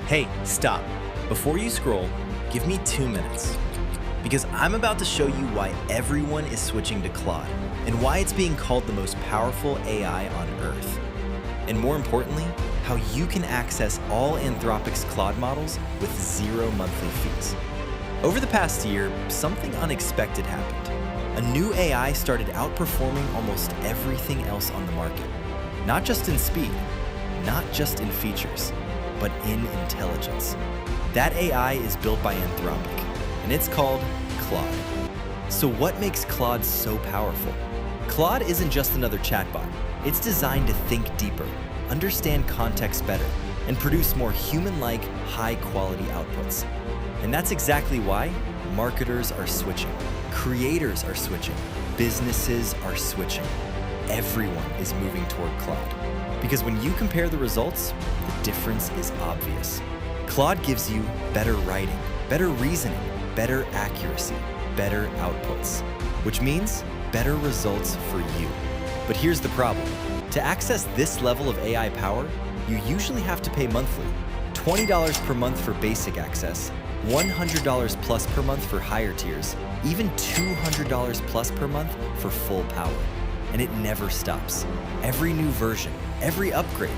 Hey, stop. Before you scroll, give me 2 minutes. Because I'm about to show you why everyone is switching to Claude and why it's being called the most powerful AI on Earth. And more importantly, how you can access all Anthropic's Claude models with 0 monthly fees. Over the past year, something unexpected happened. A new AI started outperforming almost everything else on the market. Not just in speed, not just in features, but in intelligence. That AI is built by Anthropic, and it's called Claude. So what makes Claude so powerful? Claude isn't just another chatbot. It's designed to think deeper, understand context better, and produce more human-like, high-quality outputs. And that's exactly why marketers are switching, creators are switching, businesses are switching. Everyone is moving toward Claude. Because when you compare the results, the difference is obvious. Claude gives you better writing, better reasoning, better accuracy, better outputs, which means better results for you. But here's the problem. To access this level of AI power, you usually have to pay monthly. $20 per month for basic access, $100 plus per month for higher tiers, even $200 plus per month for full power. And it never stops. Every new version, every upgrade,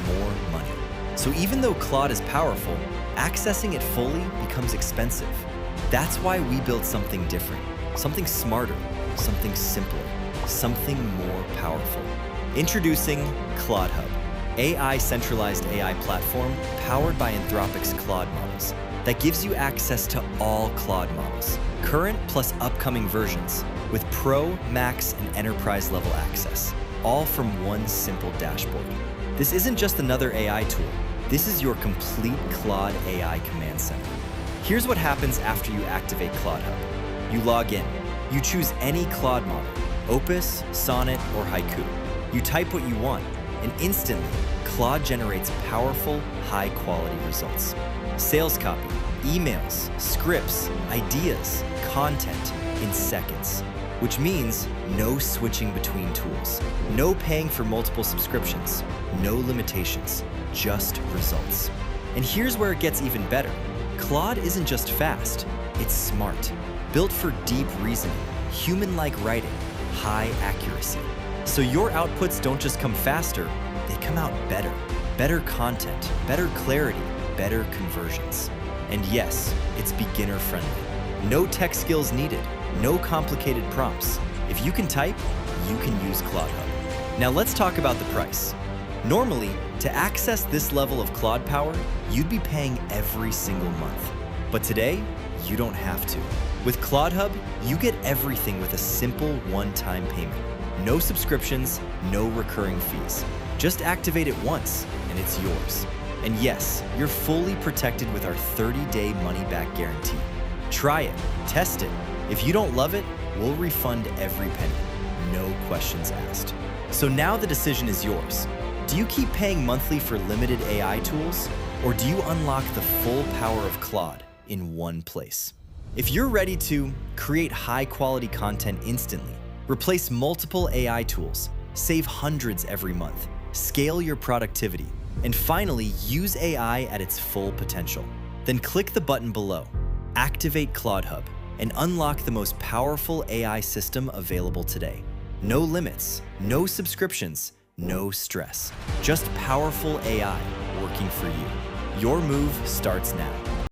more money. So even though Claude is powerful, accessing it fully becomes expensive. That's why we built something different, something smarter, something simpler, something more powerful. Introducing ClaudHub, AI-centralized AI platform powered by Anthropic's Claude models that gives you access to all Claude models, current plus upcoming versions, with Pro, Max, and Enterprise level access, all from one simple dashboard. This isn't just another AI tool. This is your complete Claude AI command center. Here's what happens after you activate ClaudHub. You log in. You choose any Claude model, Opus, Sonnet, or Haiku. You type what you want, and instantly, Claude generates powerful, high-quality results. Sales copy, emails, scripts, ideas, content in seconds. Which means no switching between tools, no paying for multiple subscriptions, no limitations, just results. And here's where it gets even better. Claude isn't just fast, it's smart. Built for deep reasoning, human-like writing, high accuracy. So your outputs don't just come faster, they come out better. Better content, better clarity, better conversions. And yes, it's beginner-friendly. No tech skills needed. No complicated prompts. If you can type, you can use ClaudHub. Now let's talk about the price. Normally, to access this level of Claude power, you'd be paying every single month. But today, you don't have to. With ClaudHub, you get everything with a simple one-time payment. No subscriptions, no recurring fees. Just activate it once, and it's yours. And yes, you're fully protected with our 30-day money-back guarantee. Try it, test it. If you don't love it, we'll refund every penny, no questions asked. So now the decision is yours. Do you keep paying monthly for limited AI tools, or do you unlock the full power of Claude in one place? If you're ready to create high-quality content instantly, replace multiple AI tools, save hundreds every month, scale your productivity, and finally use AI at its full potential, then click the button below, activate ClaudHub, and unlock the most powerful AI system available today. No limits, no subscriptions, no stress. Just powerful AI working for you. Your move starts now.